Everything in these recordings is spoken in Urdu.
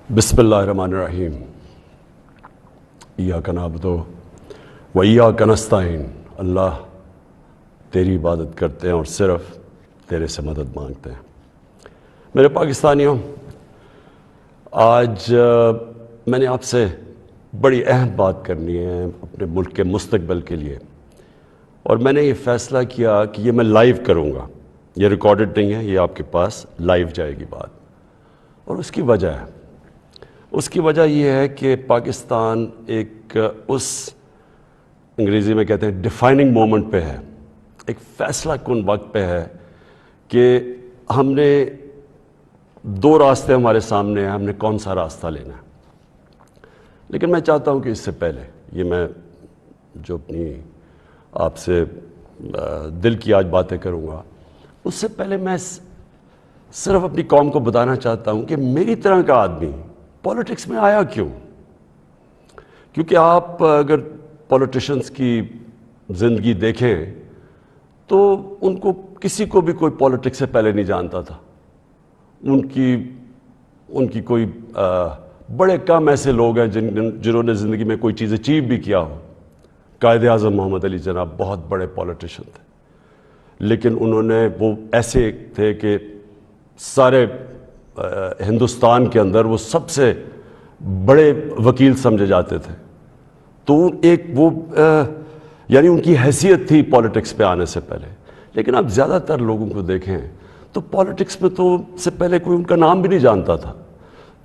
بسم اللہ الرحمن الرحیم ایاک نعبد و ایاک نستعین۔ اللہ تیری عبادت کرتے ہیں اور صرف تیرے سے مدد مانگتے ہیں۔ میرے پاکستانیوں، آج میں نے آپ سے بڑی اہم بات کرنی ہے اپنے ملک کے مستقبل کے لیے، اور میں نے یہ فیصلہ کیا کہ یہ میں لائیو کروں گا۔ یہ ریکارڈڈ نہیں ہے، یہ آپ کے پاس لائیو جائے گی بات، اور اس کی وجہ یہ ہے کہ پاکستان ایک اس انگریزی میں کہتے ہیں ڈیفائننگ مومنٹ پہ ہے، ایک فیصلہ کن وقت پہ ہے کہ ہم نے دو راستے ہمارے سامنے ہیں، ہم نے کون سا راستہ لینا ہے۔ لیکن میں چاہتا ہوں کہ اس سے پہلے یہ میں جو اپنی آپ سے دل کی آج باتیں کروں گا، اس سے پہلے میں صرف اپنی قوم کو بتانا چاہتا ہوں کہ میری طرح کا آدمی پولیٹکس میں آیا کیوں۔ کیونکہ آپ اگر پولیٹیشنز کی زندگی دیکھیں تو ان کو کسی کو بھی کوئی پولیٹکس سے پہلے نہیں جانتا تھا۔ ان کی کوئی بڑے کم ایسے لوگ ہیں جنہوں نے زندگی میں کوئی چیز اچیو بھی کیا ہو۔ قائد اعظم محمد علی جناح بہت بڑے پولیٹیشن تھے، لیکن انہوں نے وہ ایسے تھے کہ سارے ہندوستان کے اندر وہ سب سے بڑے وکیل سمجھے جاتے تھے۔ تو یعنی ان کی حیثیت تھی پولیٹکس پہ آنے سے پہلے۔ لیکن آپ زیادہ تر لوگوں کو دیکھیں تو پولیٹکس میں تو سے پہلے کوئی ان کا نام بھی نہیں جانتا تھا۔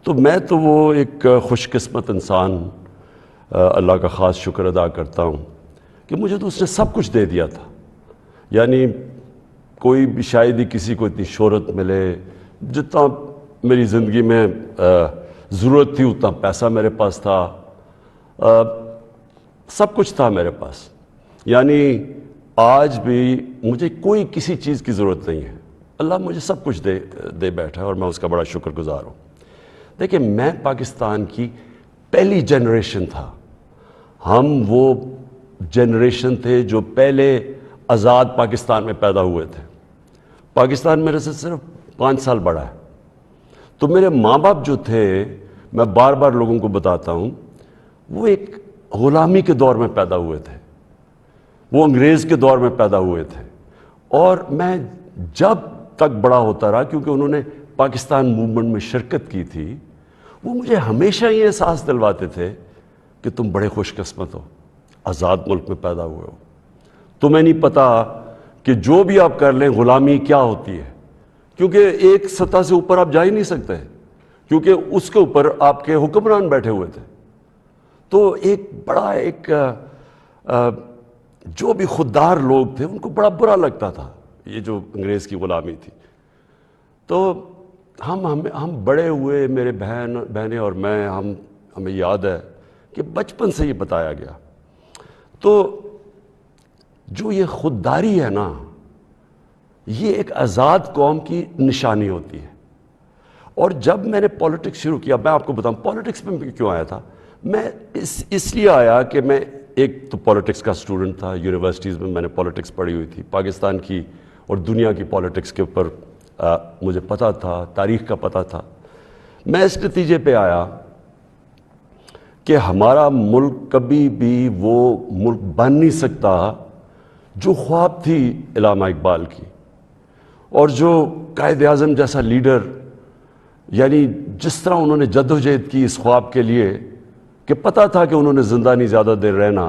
تو میں تو وہ ایک خوش قسمت انسان اللہ کا خاص شکر ادا کرتا ہوں کہ مجھے تو اس نے سب کچھ دے دیا تھا۔ یعنی کوئی بھی شاید ہی کسی کو اتنی شہرت ملے، جتنا میری زندگی میں ضرورت تھی اتنا پیسہ میرے پاس تھا، سب کچھ تھا میرے پاس۔ یعنی آج بھی مجھے کوئی کسی چیز کی ضرورت نہیں ہے، اللہ مجھے سب کچھ دے بیٹھا ہے اور میں اس کا بڑا شکر گزار ہوں۔ دیکھیں، میں پاکستان کی پہلی جنریشن تھا۔ ہم وہ جنریشن تھے جو پہلے آزاد پاکستان میں پیدا ہوئے تھے۔ پاکستان میرے سے صرف 5 سال بڑا ہے۔ تو میرے ماں باپ جو تھے، میں بار بار لوگوں کو بتاتا ہوں، وہ ایک غلامی کے دور میں پیدا ہوئے تھے، وہ انگریز کے دور میں پیدا ہوئے تھے۔ اور میں جب تک بڑا ہوتا رہا، کیونکہ انہوں نے پاکستان موومنٹ میں شرکت کی تھی، وہ مجھے ہمیشہ یہ احساس دلواتے تھے کہ تم بڑے خوش قسمت ہو، آزاد ملک میں پیدا ہوئے ہو۔ تمہیں نہیں پتا کہ جو بھی آپ کر لیں غلامی کیا ہوتی ہے، کیونکہ ایک سطح سے اوپر آپ جا ہی نہیں سکتے، کیونکہ اس کے اوپر آپ کے حکمران بیٹھے ہوئے تھے۔ تو ایک جو بھی خوددار لوگ تھے ان کو بڑا برا لگتا تھا یہ جو انگریز کی غلامی تھی۔ تو ہم بڑے ہوئے، میرے بہنیں اور میں، ہمیں یاد ہے کہ بچپن سے یہ بتایا گیا۔ تو جو یہ خودداری ہے نا، یہ ایک آزاد قوم کی نشانی ہوتی ہے۔ اور جب میں نے پولیٹکس شروع کیا، میں آپ کو بتاؤں پولیٹکس میں کیوں آیا تھا۔ میں اس لیے آیا کہ میں ایک تو پولیٹکس کا اسٹوڈنٹ تھا، یونیورسٹیز میں نے پولیٹکس پڑھی ہوئی تھی، پاکستان کی اور دنیا کی پولیٹکس کے اوپر مجھے پتہ تھا، تاریخ کا پتہ تھا۔ میں اس نتیجے پہ آیا کہ ہمارا ملک کبھی بھی وہ ملک بن نہیں سکتا جو خواب تھی علامہ اقبال کی، اور جو قائد اعظم جیسا لیڈر، یعنی جس طرح انہوں نے جدوجہد کی اس خواب کے لیے کہ پتہ تھا کہ انہوں نے زندہ نہیں زیادہ دیر رہنا،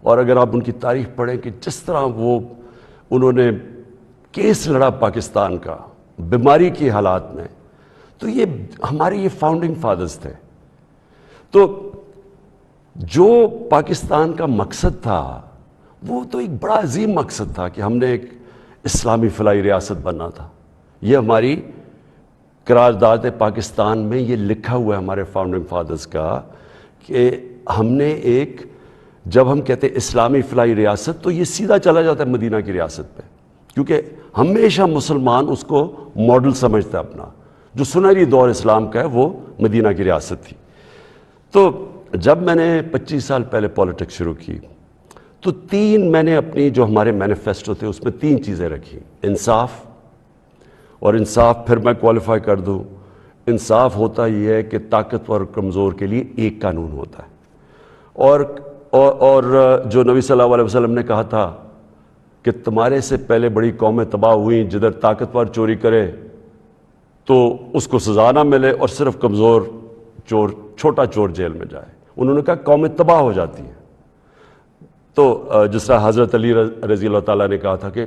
اور اگر آپ ان کی تاریخ پڑھیں کہ جس طرح انہوں نے کیس لڑا پاکستان کا بیماری کی حالات میں، تو یہ ہمارے یہ فاؤنڈنگ فادرز تھے۔ تو جو پاکستان کا مقصد تھا وہ تو ایک بڑا عظیم مقصد تھا کہ ہم نے ایک اسلامی فلاحی ریاست بننا تھا۔ یہ ہماری قرارداد پاکستان میں یہ لکھا ہوا ہے ہمارے فاؤنڈنگ فادرز کا کہ ہم نے جب ہم کہتے ہیں اسلامی فلاحی ریاست تو یہ سیدھا چلا جاتا ہے مدینہ کی ریاست پہ، کیونکہ ہمیشہ مسلمان اس کو ماڈل سمجھتا ہے اپنا۔ جو سنہری دور اسلام کا ہے وہ مدینہ کی ریاست تھی۔ تو جب میں نے 25 سال پہلے پولیٹکس شروع کی تو میں نے اپنی جو ہمارے مینیفیسٹو تھے اس میں 3 چیزیں رکھی: انصاف، اور انصاف پھر میں کوالیفائی کر دوں، انصاف ہوتا یہ ہے کہ طاقتور اور کمزور کے لیے ایک قانون ہوتا ہے، اور جو نبی صلی اللہ علیہ وسلم نے کہا تھا کہ تمہارے سے پہلے بڑی قومیں تباہ ہوئیں، جدھر طاقتور چوری کرے تو اس کو سزا نہ ملے اور صرف کمزور چور، چھوٹا چور جیل میں جائے۔ انہوں نے کہا قومیں تباہ ہو جاتی ہیں۔ تو جس طرح حضرت علی رضی اللہ تعالیٰ نے کہا تھا کہ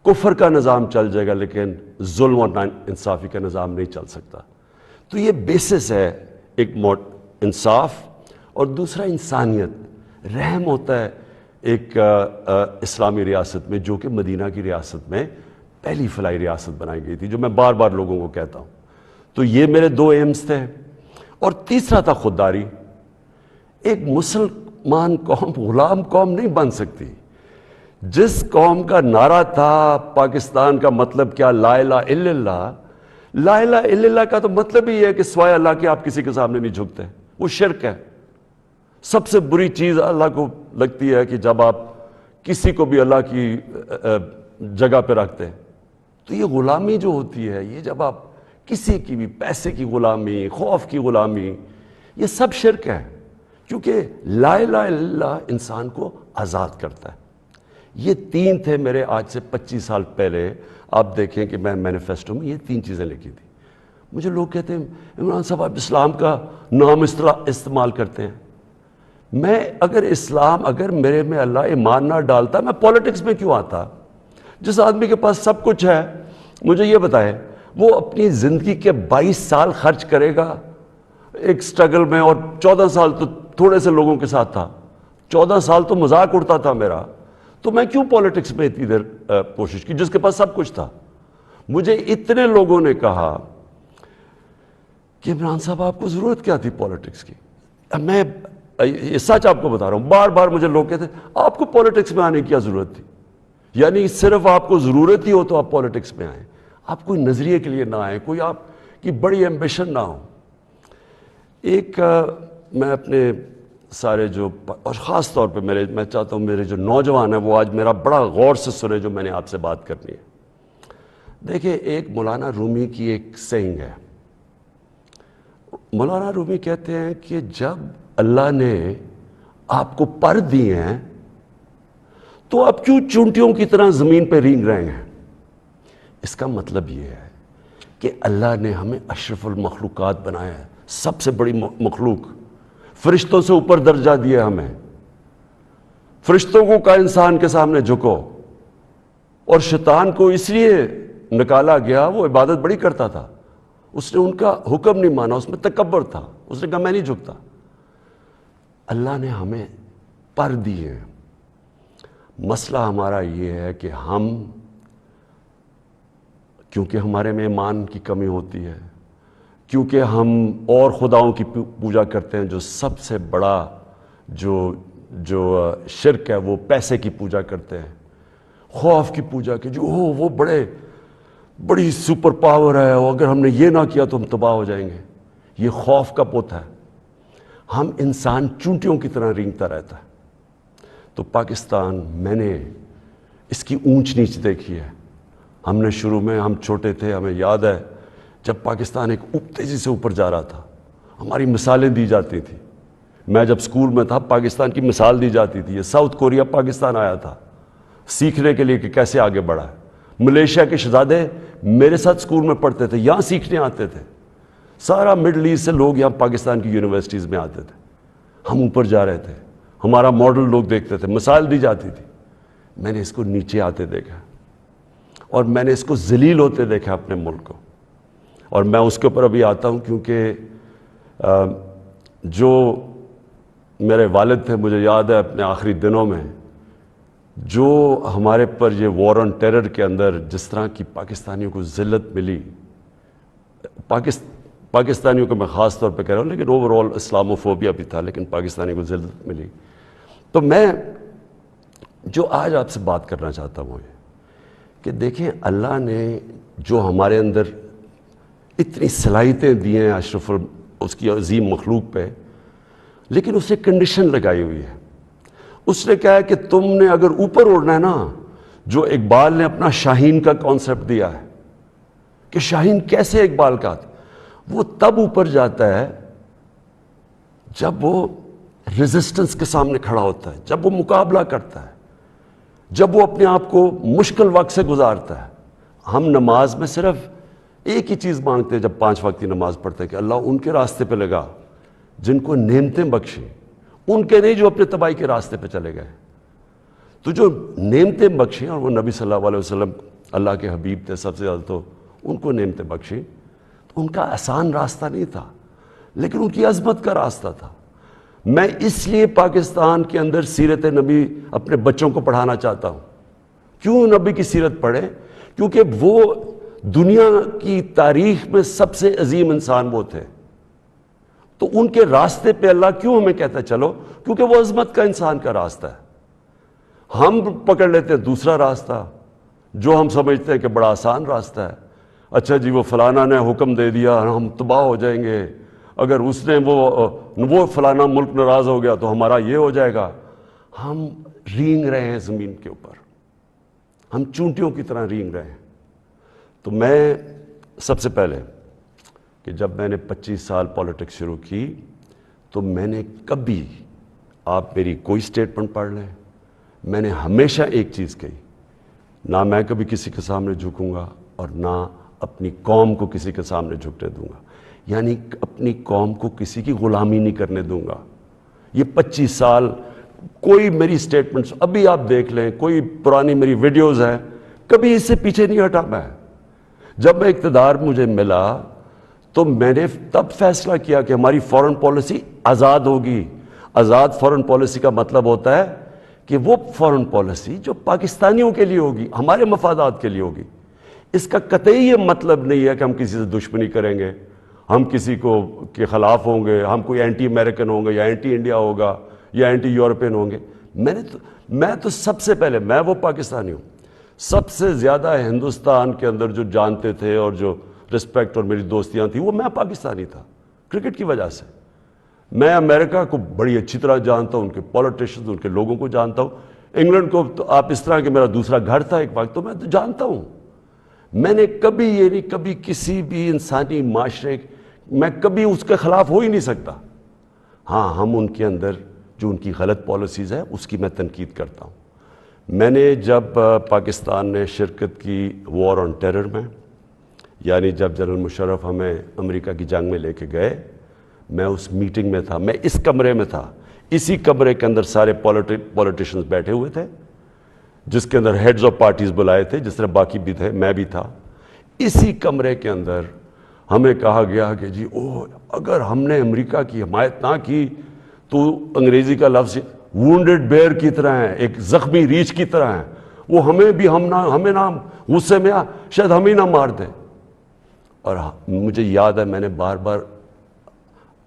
کفر کا نظام چل جائے گا لیکن ظلم اور ناانصافی کا نظام نہیں چل سکتا۔ تو یہ بیسس ہے ایک انصاف، اور دوسرا انسانیت، رحم ہوتا ہے ایک اسلامی ریاست میں، جو کہ مدینہ کی ریاست میں پہلی فلاحی ریاست بنائی گئی تھی، جو میں بار بار لوگوں کو کہتا ہوں۔ تو یہ میرے دو ایمز تھے، اور تیسرا تھا خودداری۔ ایک مسلمان قوم غلام قوم نہیں بن سکتی۔ جس قوم کا نعرہ تھا پاکستان کا مطلب کیا، لا الہ الا اللہ، لا الہ الا اللہ کا تو مطلب ہی ہے کہ سوائے اللہ کے آپ کسی کے سامنے نہیں جھکتے، وہ شرک ہے۔ سب سے بری چیز اللہ کو لگتی ہے کہ جب آپ کسی کو بھی اللہ کی جگہ پہ رکھتے ہیں۔ تو یہ غلامی جو ہوتی ہے، یہ جب آپ کسی کی بھی پیسے کی غلامی، خوف کی غلامی، یہ سب شرک ہے، کیونکہ لا الہ الا اللہ انسان کو آزاد کرتا ہے۔ یہ تین تھے میرے آج سے 25 سال پہلے۔ آپ دیکھیں کہ میں مینیفیسٹو میں یہ تین چیزیں لکھی تھی۔ مجھے لوگ کہتے ہیں عمران صاحب آپ اسلام کا نام استعمال کرتے ہیں۔ میں اگر میرے میں اللہ ایمان نہ ڈالتا، میں پولیٹکس میں کیوں آتا؟ جس آدمی کے پاس سب کچھ ہے، مجھے یہ بتائے وہ اپنی زندگی کے 22 سال خرچ کرے گا ایک سٹرگل میں، اور 14 سال تو تھوڑے سے لوگوں کے ساتھ تھا، 14 سال تو مذاق اڑتا تھا میرا، تو میں کیوں پولیٹکس میں اتنی دیر کوشش کی جس کے پاس سب کچھ تھا؟ مجھے اتنے لوگوں نے کہا کہ عمران صاحب آپ کو ضرورت کیا تھی پولیٹکس کی؟ میں یہ سچ آپ کو بتا رہا ہوں، بار بار مجھے لوگ کہتے ہیں آپ کو پولیٹکس میں آنے کی کیا ضرورت تھی؟ یعنی صرف آپ کو ضرورت ہی ہو تو آپ پولیٹکس میں آئیں، آپ کوئی نظریے کے لیے نہ آئیں، کوئی آپ کی بڑی ایمبیشن نہ ہو۔ ایک میں اپنے سارے جو، اور خاص طور پہ میں چاہتا ہوں میرے جو نوجوان ہیں وہ آج میرا بڑا غور سے سنے جو میں نے آپ سے بات کرنی ہے۔ دیکھیں، ایک مولانا رومی کی ایک سینگ ہے۔ مولانا رومی کہتے ہیں کہ جب اللہ نے آپ کو پر دیے ہیں تو آپ کیوں چونٹیوں کی طرح زمین پہ رینگ رہے ہیں؟ اس کا مطلب یہ ہے کہ اللہ نے ہمیں اشرف المخلوقات بنایا ہے، سب سے بڑی مخلوق، فرشتوں سے اوپر درجہ دیا ہمیں۔ فرشتوں کو کہا انسان کے سامنے جھکو، اور شیطان کو اس لیے نکالا گیا، وہ عبادت بڑی کرتا تھا، اس نے ان کا حکم نہیں مانا، اس میں تکبر تھا، اس نے کہا میں نہیں جھکتا۔ اللہ نے ہمیں پر دیے ہیں۔ مسئلہ ہمارا یہ ہے کہ ہم، کیونکہ ہمارے میں ایمان کی کمی ہوتی ہے، کیونکہ ہم اور خداؤں کی پوجا کرتے ہیں، جو سب سے بڑا جو شرک ہے وہ پیسے کی پوجا کرتے ہیں، خوف کی پوجا کی، جو وہ بڑی سپر پاور ہے، اور اگر ہم نے یہ نہ کیا تو ہم تباہ ہو جائیں گے۔ یہ خوف کا بت ہے۔ ہم انسان چونٹیوں کی طرح رینگتا رہتا ہے۔ تو پاکستان، میں نے اس کی اونچ نیچ دیکھی ہے۔ ہم نے شروع میں، ہم چھوٹے تھے، ہمیں یاد ہے جب پاکستان ایک تیزی سے اوپر جا رہا تھا، ہماری مثالیں دی جاتی تھیں۔ میں جب اسکول میں تھا پاکستان کی مثال دی جاتی تھی، یہ ساؤتھ کوریا پاکستان آیا تھا سیکھنے کے لیے کہ کیسے آگے بڑھا ہے۔ ملیشیا کے شہزادے میرے ساتھ اسکول میں پڑھتے تھے، یہاں سیکھنے آتے تھے۔ سارا مڈل ایسٹ سے لوگ یہاں پاکستان کی یونیورسٹیز میں آتے تھے۔ ہم اوپر جا رہے تھے، ہمارا ماڈل لوگ دیکھتے تھے، مثال دی جاتی تھی۔ میں نے اس کو نیچے آتے دیکھا، اور میں نے اس کو ذلیل ہوتے دیکھا اپنے ملک کو، اور میں اس کے اوپر ابھی آتا ہوں کیونکہ جو میرے والد تھے، مجھے یاد ہے اپنے آخری دنوں میں جو ہمارے پر یہ وار آن ٹیرر کے اندر جس طرح کی پاکستانیوں کو ذلت ملی، پاکستانیوں کو میں خاص طور پہ کہہ رہا ہوں، لیکن اوور آل اسلاموفوبیا بھی تھا، لیکن پاکستانیوں کو ذلت ملی۔ تو میں جو آج آپ سے بات کرنا چاہتا ہوں وہ یہ کہ دیکھیں، اللہ نے جو ہمارے اندر اتنی صلاحیتیں دی ہیں اشرف اس کی عظیم مخلوق پہ، لیکن اسے کنڈیشن لگائی ہوئی ہے۔ اس نے کہا ہے کہ تم نے اگر اوپر اڑنا ہے نا، جو اقبال نے اپنا شاہین کا کانسیپٹ دیا ہے کہ شاہین کیسے اقبال کا تھا، وہ تب اوپر جاتا ہے جب وہ ریزسٹنس کے سامنے کھڑا ہوتا ہے، جب وہ مقابلہ کرتا ہے، جب وہ اپنے آپ کو مشکل وقت سے گزارتا ہے۔ ہم نماز میں صرف ایک ہی چیز مانگتے ہیں جب 5 وقت کی نماز پڑھتے ہیں کہ اللہ ان کے راستے پہ لگا جن کو نعمتیں بخشیں، ان کے نہیں جو اپنے تباہی کے راستے پہ چلے گئے۔ تو جو نعمتیں بخشیں، اور وہ نبی صلی اللہ علیہ وسلم اللہ کے حبیب تھے سب سے زیادہ، تو ان کو نعمتیں بخشیں، تو ان کا آسان راستہ نہیں تھا، لیکن ان کی عظمت کا راستہ تھا۔ میں اس لیے پاکستان کے اندر سیرت نبی اپنے بچوں کو پڑھانا چاہتا ہوں۔ کیوں نبی کی سیرت پڑھیں؟ کیونکہ وہ دنیا کی تاریخ میں سب سے عظیم انسان وہ تھے، تو ان کے راستے پہ اللہ کیوں ہمیں کہتا ہے چلو؟ کیونکہ وہ عظمت کا انسان کا راستہ ہے۔ ہم پکڑ لیتے ہیں دوسرا راستہ جو ہم سمجھتے ہیں کہ بڑا آسان راستہ ہے۔ اچھا جی، وہ فلانا نے حکم دے دیا، ہم تباہ ہو جائیں گے، اگر اس نے وہ فلانا ملک ناراض ہو گیا تو ہمارا یہ ہو جائے گا۔ ہم رینگ رہے ہیں زمین کے اوپر، ہم چونٹیوں کی طرح رینگ رہے ہیں۔ تو میں سب سے پہلے کہ جب میں نے 25 سال پالیٹکس شروع کی تو میں نے کبھی، آپ میری کوئی سٹیٹمنٹ پڑھ لیں، میں نے ہمیشہ ایک چیز کہی، نہ میں کبھی کسی کے سامنے جھکوں گا اور نہ اپنی قوم کو کسی کے سامنے جھکنے دوں گا، یعنی اپنی قوم کو کسی کی غلامی نہیں کرنے دوں گا۔ یہ 25 سال کوئی میری سٹیٹمنٹس ابھی آپ دیکھ لیں، کوئی پرانی میری ویڈیوز ہیں، کبھی اس سے پیچھے نہیں ہٹا میں۔ جب میں اقتدار مجھے ملا تو میں نے تب فیصلہ کیا کہ ہماری فورن پالیسی آزاد ہوگی۔ آزاد فورن پالیسی کا مطلب ہوتا ہے کہ وہ فورن پالیسی جو پاکستانیوں کے لیے ہوگی، ہمارے مفادات کے لیے ہوگی۔ اس کا قطعی یہ مطلب نہیں ہے کہ ہم کسی سے دشمنی کریں گے، ہم کسی کو کے خلاف ہوں گے، ہم کوئی اینٹی امریکن ہوں گے یا اینٹی انڈیا ہوگا یا اینٹی یورپین ہوں گے۔ میں تو سب سے پہلے، میں وہ پاکستانی ہوں، سب سے زیادہ ہندوستان کے اندر جو جانتے تھے اور جو رسپیکٹ اور میری دوستیاں تھیں وہ میں پاکستانی تھا، کرکٹ کی وجہ سے۔ میں امریکہ کو بڑی اچھی طرح جانتا ہوں، ان کے پولیٹیشنز، ان کے لوگوں کو جانتا ہوں۔ انگلینڈ کو تو آپ اس طرح کہ میرا دوسرا گھر تھا ایک وقت، تو میں تو جانتا ہوں۔ میں نے کبھی یہ نہیں، کبھی کسی بھی انسانی معاشرے میں کبھی اس کے خلاف ہو ہی نہیں سکتا۔ ہاں، ہم ان کے اندر جو ان کی غلط پالیسیز ہے اس کی میں تنقید کرتا ہوں۔ میں نے جب پاکستان نے شرکت کی وار آن ٹیرر میں، یعنی جب جنرل مشرف ہمیں امریکہ کی جنگ میں لے کے گئے، میں اس میٹنگ میں تھا، میں اس کمرے میں تھا، اسی کمرے کے اندر سارے پولیٹیشنز بیٹھے ہوئے تھے، جس کے اندر ہیڈز آف پارٹیز بلائے تھے، جس طرح باقی بھی تھے، میں بھی تھا۔ اسی کمرے کے اندر ہمیں کہا گیا کہ جی اگر ہم نے امریکہ کی حمایت نہ کی تو انگریزی کا لفظ وونڈڈ بیئر کی طرح ہیں، ایک زخمی ریچھ کی طرح ہیں، وہ ہمیں نہ غصے میں شاید ہمیں نہ مار دیں۔ اور مجھے یاد ہے میں نے بار بار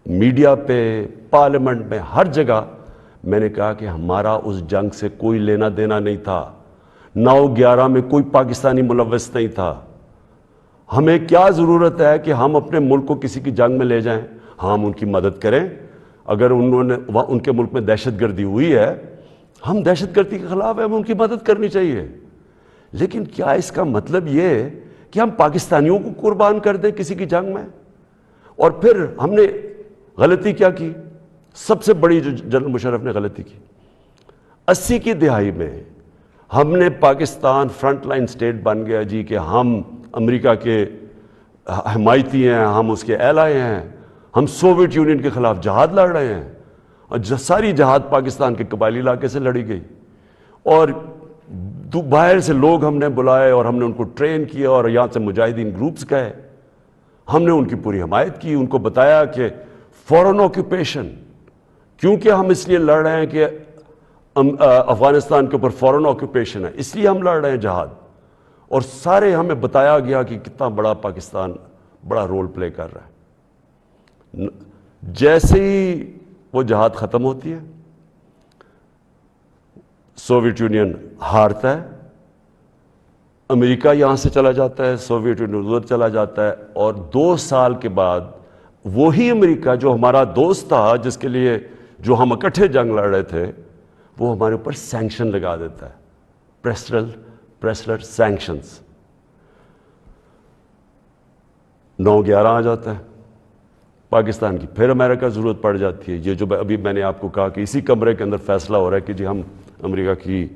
میڈیا پہ، پارلیمنٹ میں، ہر جگہ میں نے کہا کہ ہمارا اس جنگ سے کوئی لینا دینا نہیں تھا، 9/11 میں کوئی پاکستانی ملوث نہیں تھا۔ ہمیں کیا ضرورت ہے کہ ہم اپنے ملک کو کسی کی جنگ میں لے جائیں؟ ہاں، ہم ان کی مدد کریں، اگر ان کے ملک میں دہشت گردی ہوئی ہے، ہم دہشت گردی کے خلاف ہیں، ہمیں ان کی مدد کرنی چاہیے۔ لیکن کیا اس کا مطلب یہ ہے کہ ہم پاکستانیوں کو قربان کر دیں کسی کی جنگ میں؟ اور پھر ہم نے غلطی کیا کی؟ سب سے بڑی جو جنرل مشرف نے غلطی کی، 80 کی دہائی میں ہم نے پاکستان فرنٹ لائن سٹیٹ بن گیا جی کہ ہم امریکہ کے حمایتی ہیں، ہم اس کے ایلائی ہیں، ہم سوویت یونین کے خلاف جہاد لڑ رہے ہیں، اور ساری جہاد پاکستان کے قبائلی علاقے سے لڑی گئی، اور باہر سے لوگ ہم نے بلائے اور ہم نے ان کو ٹرین کیا، اور یہاں سے مجاہدین گروپس گئے، ہم نے ان کی پوری حمایت کی، ان کو بتایا کہ فورن آکوپیشن، کیونکہ ہم اس لیے لڑ رہے ہیں کہ افغانستان کے اوپر فورن آکوپیشن ہے، اس لیے ہم لڑ رہے ہیں جہاد، اور سارے ہمیں بتایا گیا کہ کتنا بڑا پاکستان بڑا رول پلے کر رہا ہے۔ جیسے ہی وہ جہاد ختم ہوتی ہے، سوویت یونین ہارتا ہے، امریکہ یہاں سے چلا جاتا ہے، سوویت یونین ادھر چلا جاتا ہے، اور 2 سال کے بعد وہی امریکہ جو ہمارا دوست تھا، جس کے لیے جو ہم اکٹھے جنگ لڑ رہے تھے، وہ ہمارے اوپر سینکشن لگا دیتا ہے، پریسلر سینکشنز۔ 9/11 آ جاتا ہے، پاکستان کی پھر امریکہ ضرورت پڑ جاتی ہے. یہ جو ابھی میں نے آپ کو کہا کہ اسی کمرے کے اندر فیصلہ ہو رہا ہے کہ جی ہم امریکہ کی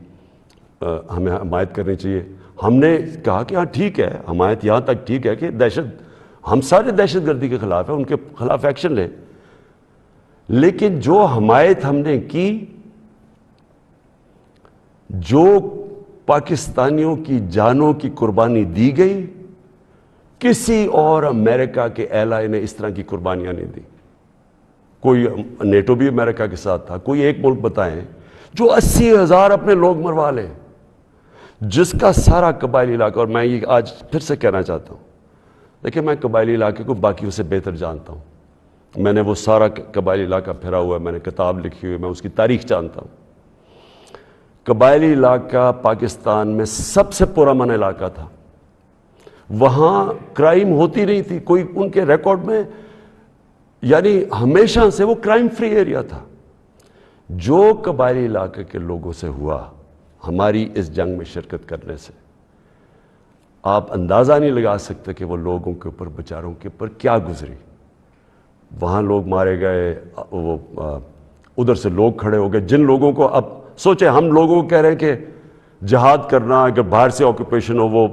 ہمیں حمایت کرنی چاہیے. ہم نے کہا کہ ہاں ٹھیک ہے, حمایت یہاں تک ٹھیک ہے کہ ہم سارے دہشت گردی کے خلاف ہیں, ان کے خلاف ایکشن لیں, لیکن جو حمایت ہم نے کی, جو پاکستانیوں کی جانوں کی قربانی دی گئی, کسی اور امریکہ کے ایلائی نے اس طرح کی قربانیاں نہیں دی. کوئی نیٹو بھی امریکہ کے ساتھ تھا, کوئی ایک ملک بتائیں جو 80,000 اپنے لوگ مروا لے, جس کا سارا قبائلی علاقہ, اور میں یہ آج پھر سے کہنا چاہتا ہوں, دیکھیں میں قبائلی علاقے کو باقیوں سے بہتر جانتا ہوں, میں نے وہ سارا قبائلی علاقہ پھرا ہوا ہے, میں نے کتاب لکھی ہوئی ہے, میں اس کی تاریخ جانتا ہوں. قبائلی علاقہ پاکستان میں سب سے پرامن علاقہ تھا, وہاں کرائم ہوتی نہیں تھی, کوئی ان کے ریکارڈ میں, یعنی ہمیشہ سے وہ کرائم فری ایریا تھا. جو قبائلی علاقے کے لوگوں سے ہوا ہماری اس جنگ میں شرکت کرنے سے, آپ اندازہ نہیں لگا سکتے کہ وہ لوگوں کے اوپر, بیچاروں کے اوپر کیا گزری. وہاں لوگ مارے گئے, وہ ادھر سے لوگ کھڑے ہو گئے, جن لوگوں کو, اب سوچیں ہم لوگوں کو کہہ رہے ہیں کہ جہاد کرنا اگر باہر سے آکوپیشن ہو وہ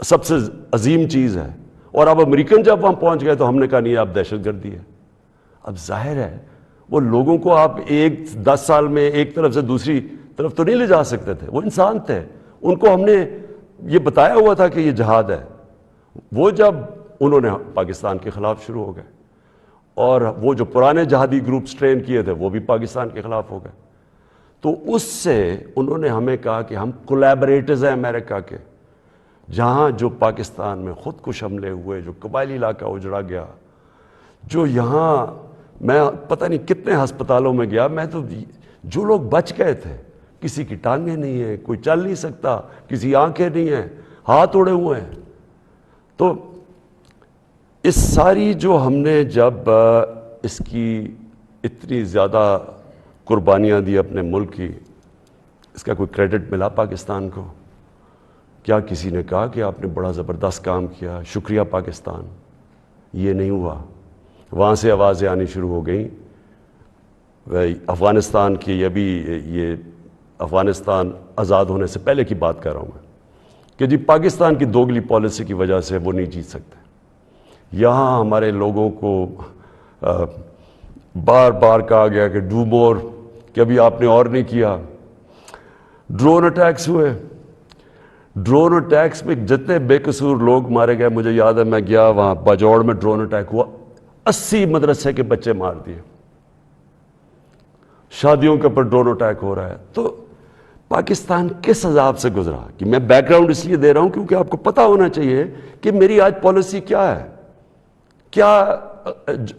سب سے عظیم چیز ہے, اور اب امریکن جب وہاں پہنچ گئے تو ہم نے کہا نہیں اب دہشت گردی ہے. اب ظاہر ہے وہ لوگوں کو آپ 10 سال میں ایک طرف سے دوسری طرف تو نہیں لے جا سکتے تھے, وہ انسان تھے, ان کو ہم نے یہ بتایا ہوا تھا کہ یہ جہاد ہے. وہ جب انہوں نے پاکستان کے خلاف شروع ہو گئے, اور وہ جو پرانے جہادی گروپس ٹرین کیے تھے وہ بھی پاکستان کے خلاف ہو گئے, تو اس سے انہوں نے ہمیں کہا کہ ہم کولیبریٹرز ہیں امریکہ کے. جہاں جو پاکستان میں خود کش حملے ہوئے, جو قبائلی علاقہ اجڑا گیا, جو یہاں میں پتہ نہیں کتنے ہسپتالوں میں گیا, میں تو جو لوگ بچ گئے تھے, کسی کی ٹانگیں نہیں ہیں, کوئی چل نہیں سکتا, کسی آنکھیں نہیں ہیں, ہاتھ اڑے ہوئے ہیں. تو اس ساری جو ہم نے جب اس کی اتنی زیادہ قربانیاں دی اپنے ملک کی, اس کا کوئی کریڈٹ ملا پاکستان کو؟ کیا کسی نے کہا کہ آپ نے بڑا زبردست کام کیا, شکریہ پاکستان؟ یہ نہیں ہوا. وہاں سے آوازیں آنی شروع ہو گئیں, افغانستان کی, یہ افغانستان آزاد ہونے سے پہلے کی بات کر رہا ہوں میں, کہ جی پاکستان کی دوگلی پالیسی کی وجہ سے وہ نہیں جیت سکتے. یہاں ہمارے لوگوں کو بار بار کہا گیا کہ ڈو مور, کہ ابھی آپ نے اور نہیں کیا. ڈرون اٹیکس ہوئے, ڈرون اٹیکس میں جتنے بے قصور لوگ مارے گئے, مجھے یاد ہے میں گیا وہاں باجوڑ میں ڈرون اٹیک ہوا, 80 مدرسے کے بچے مار دیے. شادیوں کے اوپر ڈرون اٹیک ہو رہا ہے. تو پاکستان کس عذاب سے گزرا, کہ میں بیک گراؤنڈ اس لیے دے رہا ہوں کیونکہ آپ کو پتہ ہونا چاہیے کہ میری آج پالیسی کیا ہے. کیا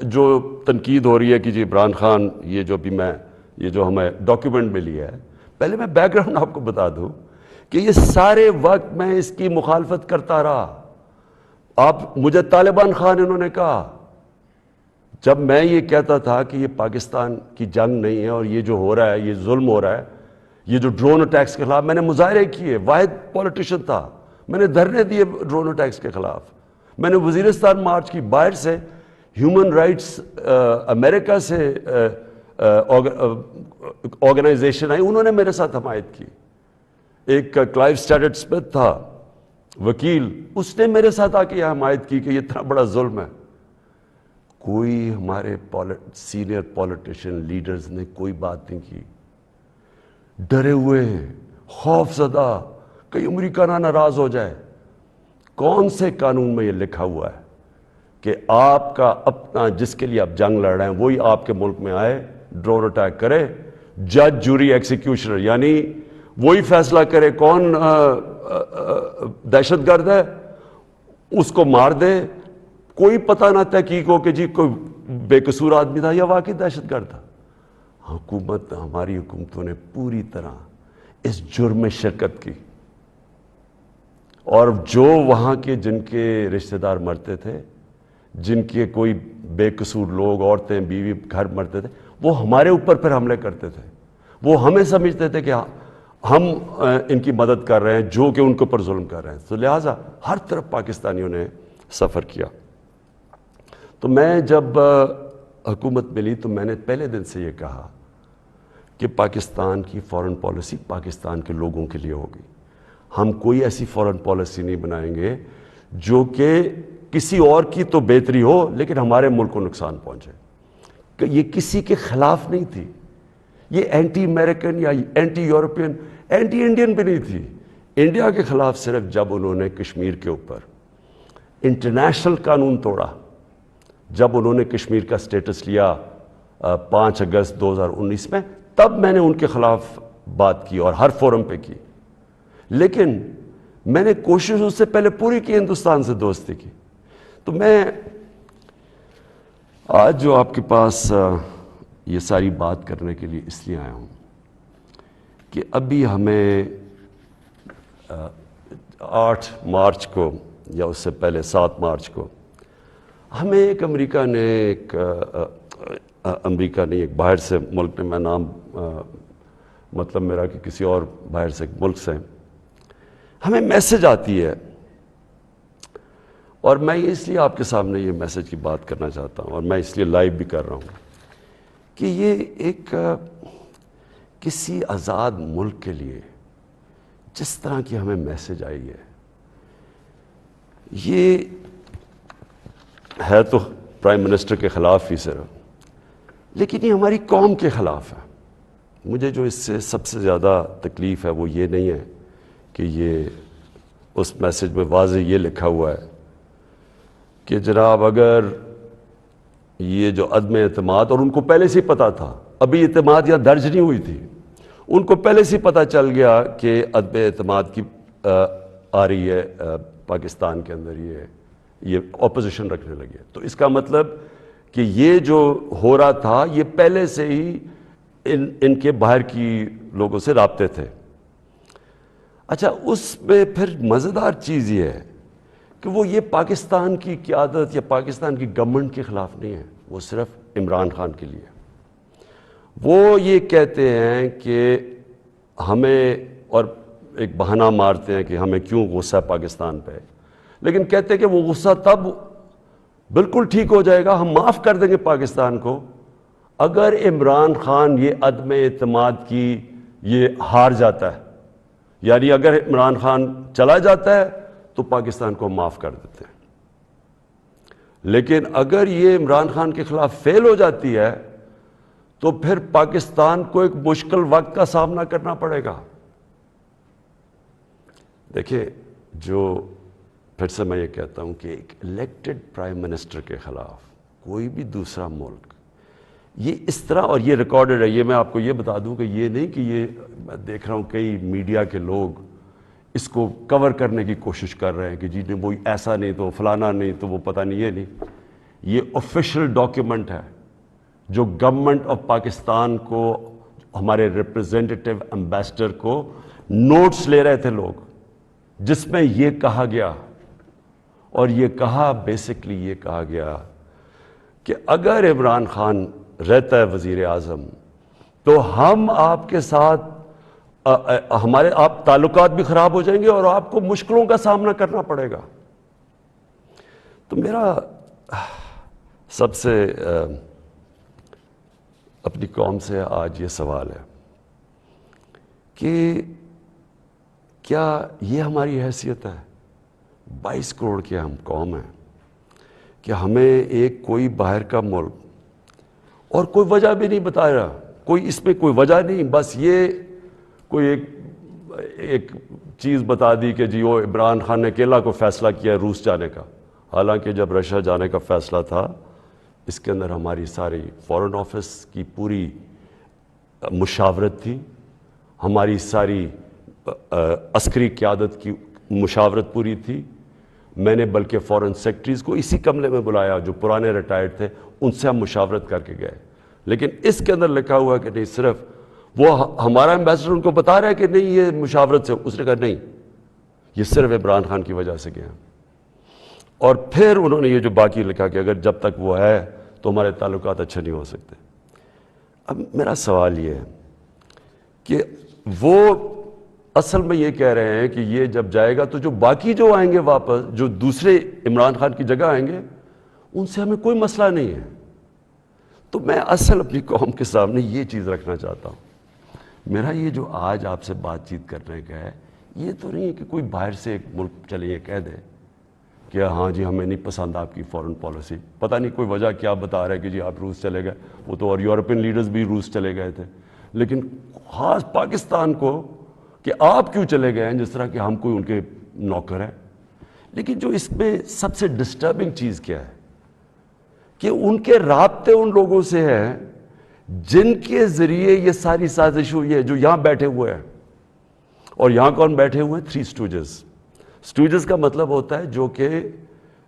جو تنقید ہو رہی ہے کہ جی عمران خان, یہ جو ہمیں ڈاکیومنٹ ملی ہے, پہلے میں بیک گراؤنڈ آپ کو بتا دوں کہ یہ سارے وقت میں اس کی مخالفت کرتا رہا. آپ مجھے طالبان خان انہوں نے کہا, جب میں یہ کہتا تھا کہ یہ پاکستان کی جنگ نہیں ہے اور یہ جو ہو رہا ہے یہ ظلم ہو رہا ہے, یہ جو ڈرون اٹیکس کے خلاف میں نے مظاہرے کیے, واحد پولیٹیشین تھا, میں نے دھرنے دیے ڈرون اٹیکس کے خلاف, میں نے وزیرستان مارچ کی, باہر سے ہیومن رائٹس امریکہ سے آرگنائزیشن آئی, انہوں نے میرے ساتھ حمایت کی. ایک کلائیو اسٹیڈٹ اسمتھ تھا وکیل, اس نے میرے ساتھ آ کے یہ حمایت کی کہ یہ اتنا بڑا ظلم ہے. کوئی ہمارے سینئر پولیٹیشین لیڈرز نے کوئی بات نہیں کی, ڈرے ہوئے ہیں, خوف زدہ, کہیں امریکہ نہ ناراض ہو جائے. کون سے قانون میں یہ لکھا ہوا ہے کہ آپ کا اپنا, جس کے لیے آپ جنگ لڑ رہے ہیں, وہی آپ کے ملک میں آئے, ڈرون اٹیک کرے, جج جوری ایکسیکیوشنر, یعنی وہی فیصلہ کرے کون دہشت گرد ہے, اس کو مار دے, کوئی پتہ نہ تحقیق ہو کہ جی کوئی بے قصور آدمی تھا یا واقعی دہشت گرد تھا. ہماری حکومتوں نے پوری طرح اس جرم میں شرکت کی, اور جو وہاں کے جن کے رشتہ دار مرتے تھے, جن کے کوئی بے قصور لوگ, عورتیں, بیوی, گھر مرتے تھے, وہ ہمارے اوپر پھر حملے کرتے تھے. وہ ہمیں سمجھتے تھے کہ ہم ان کی مدد کر رہے ہیں جو کہ ان کے اوپر ظلم کر رہے ہیں. تو لہٰذا ہر طرف پاکستانیوں نے سفر کیا. تو میں جب حکومت ملی تو میں نے پہلے دن سے یہ کہا کہ پاکستان کی فارن پالیسی پاکستان کے لوگوں کے لیے ہوگی. ہم کوئی ایسی فارن پالیسی نہیں بنائیں گے جو کہ کسی اور کی تو بہتری ہو لیکن ہمارے ملک کو نقصان پہنچے. کہ یہ کسی کے خلاف نہیں تھی, یہ اینٹی امریکن یا اینٹی یورپین, اینٹی انڈین بھی نہیں تھی. انڈیا کے خلاف صرف جب انہوں نے کشمیر کے اوپر انٹرنیشنل قانون توڑا, جب انہوں نے کشمیر کا سٹیٹس لیا 5 اگست 2019 میں, تب میں نے ان کے خلاف بات کی اور ہر فورم پہ کی. لیکن میں نے کوشش اس سے پہلے پوری کی ہندوستان سے دوستی کی. تو میں آج جو آپ کے پاس یہ ساری بات کرنے کے لیے اس لیے آیا ہوں کہ ابھی ہمیں 8 مارچ کو یا اس سے پہلے 7 مارچ کو ہمیں ایک امریکہ نے ایک باہر سے ملک نے, میں نام مطلب میرا کہ کسی اور باہر سے ملک سے ہمیں میسج آتی ہے, اور میں اس لیے آپ کے سامنے یہ میسج کی بات کرنا چاہتا ہوں اور میں اس لیے لائیو بھی کر رہا ہوں کہ یہ ایک کسی آزاد ملک کے لیے جس طرح کی ہمیں میسج آئی ہے, یہ ہے تو پرائم منسٹر کے خلاف ہی صرف, لیکن یہ ہماری قوم کے خلاف ہے. مجھے جو اس سے سب سے زیادہ تکلیف ہے وہ یہ نہیں ہے کہ یہ اس میسج میں واضح یہ لکھا ہوا ہے کہ جناب اگر یہ جو عدم اعتماد, اور ان کو پہلے سے پتا تھا, ابھی اعتماد یا درج نہیں ہوئی تھی, ان کو پہلے سے پتا چل گیا کہ عدم اعتماد کی آ رہی ہے پاکستان کے اندر, یہ اپوزیشن رکھنے لگے. تو اس کا مطلب کہ یہ جو ہو رہا تھا یہ پہلے سے ہی ان کے باہر کی لوگوں سے رابطے تھے. اچھا, اس میں پھر مزیدار چیز یہ ہے کہ وہ یہ پاکستان کی قیادت یا پاکستان کی گورنمنٹ کے خلاف نہیں ہے, وہ صرف عمران خان کے لیے. وہ یہ کہتے ہیں کہ ہمیں, اور ایک بہانہ مارتے ہیں کہ ہمیں کیوں غصہ پاکستان پہ, لیکن کہتے ہیں کہ وہ غصہ تب بالکل ٹھیک ہو جائے گا, ہم معاف کر دیں گے پاکستان کو اگر عمران خان یہ عدم اعتماد کی یہ ہار جاتا ہے. یعنی اگر عمران خان چلا جاتا ہے تو پاکستان کو معاف کر دیتے ہیں, لیکن اگر یہ عمران خان کے خلاف فیل ہو جاتی ہے تو پھر پاکستان کو ایک مشکل وقت کا سامنا کرنا پڑے گا. دیکھیں, جو پھر سے میں یہ کہتا ہوں کہ ایک الیکٹڈ پرائم منسٹر کے خلاف کوئی بھی دوسرا ملک یہ اس طرح, اور یہ ریکارڈڈ ہے, یہ میں آپ کو یہ بتا دوں کہ یہ نہیں کہ یہ میں دیکھ رہا ہوں کئی میڈیا کے لوگ اس کو کور کرنے کی کوشش کر رہے ہیں کہ جی وہ ایسا نہیں تو فلانا نہیں تو وہ پتہ نہیں, یہ نہیں. یہ آفیشیل ڈاکیومنٹ ہے جو گورنمنٹ آف پاکستان کو, ہمارے ریپرزینٹیٹیو امبیسڈر کو نوٹس لے رہے تھے لوگ, جس میں یہ کہا گیا, اور یہ کہا بیسکلی یہ کہا گیا کہ اگر عمران خان رہتا ہے وزیر اعظم تو ہم آپ کے ساتھ ہمارے آپ تعلقات بھی خراب ہو جائیں گے اور آپ کو مشکلوں کا سامنا کرنا پڑے گا. تو میرا سب سے اپنی قوم سے آج یہ سوال ہے کہ کیا یہ ہماری حیثیت ہے, 22 کروڑ کی ہم قوم ہیں, کہ ہمیں ایک کوئی باہر کا ملک, اور کوئی وجہ بھی نہیں بتا رہا, کوئی اس میں کوئی وجہ نہیں, بس یہ کوئی ایک چیز بتا دی کہ جی وہ عمران خان نے اکیلا کو فیصلہ کیا ہے روس جانے کا, حالانکہ جب رشیا جانے کا فیصلہ تھا اس کے اندر ہماری ساری فارن آفس کی پوری مشاورت تھی, ہماری ساری عسکری قیادت کی مشاورت پوری تھی. میں نے بلکہ فارن سیکرٹریز کو اسی کمرے میں بلایا جو پرانے ریٹائرڈ تھے, ان سے ہم مشاورت کر کے گئے. لیکن اس کے اندر لکھا ہوا ہے کہ نہیں, صرف وہ ہمارا ایمبیسڈر ان کو بتا رہا ہے کہ نہیں یہ مشاورت سے, اس نے کہا نہیں یہ صرف عمران خان کی وجہ سے گیا. اور پھر انہوں نے یہ جو باقی لکھا کہ اگر جب تک وہ ہے تو ہمارے تعلقات اچھے نہیں ہو سکتے. اب میرا سوال یہ ہے کہ وہ اصل میں یہ کہہ رہے ہیں کہ یہ جب جائے گا تو جو باقی جو آئیں گے واپس, جو دوسرے عمران خان کی جگہ آئیں گے, ان سے ہمیں کوئی مسئلہ نہیں ہے. تو میں اصل اپنی قوم کے سامنے یہ چیز رکھنا چاہتا ہوں. میرا یہ جو آج آپ سے بات چیت کرنے کا ہے, یہ تو نہیں ہے کہ کوئی باہر سے ایک ملک چلے یہ کہہ دے کہ ہاں جی ہمیں نہیں پسند آپ کی فورن پالیسی, پتہ نہیں کوئی وجہ کیا بتا رہا ہے کہ جی آپ روس چلے گئے, وہ تو اور یورپین لیڈرز بھی روس چلے گئے تھے, لیکن خاص پاکستان کو کہ آپ کیوں چلے گئے ہیں, جس طرح کہ ہم کوئی ان کے نوکر ہیں. لیکن جو اس میں سب سے ڈسٹربنگ چیز کیا ہے کہ ان کے رابطے ان لوگوں سے ہیں جن کے ذریعے یہ ساری سازش ہوئی ہے, جو یہاں بیٹھے ہوئے ہیں. اور یہاں کون بیٹھے ہوئے ہیں؟ 3 اسٹوجز. اسٹوجز کا مطلب ہوتا ہے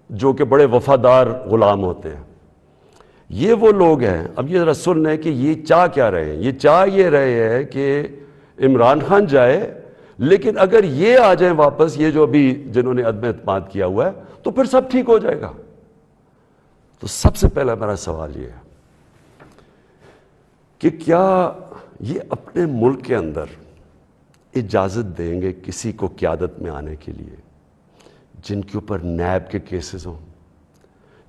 جو کہ بڑے وفادار غلام ہوتے ہیں. یہ وہ لوگ ہیں. اب یہ ذرا سن لیں کہ یہ چاہ کیا رہے ہیں. یہ چاہ یہ رہے ہیں کہ عمران خان جائے, لیکن اگر یہ آ جائیں واپس, یہ جو ابھی جنہوں نے عدم اعتماد کیا ہوا ہے, تو پھر سب ٹھیک ہو جائے گا. تو سب سے پہلا میرا سوال یہ ہے کہ کیا یہ اپنے ملک کے اندر اجازت دیں گے کسی کو قیادت میں آنے کے لیے جن کے اوپر نیب کے کیسز ہوں,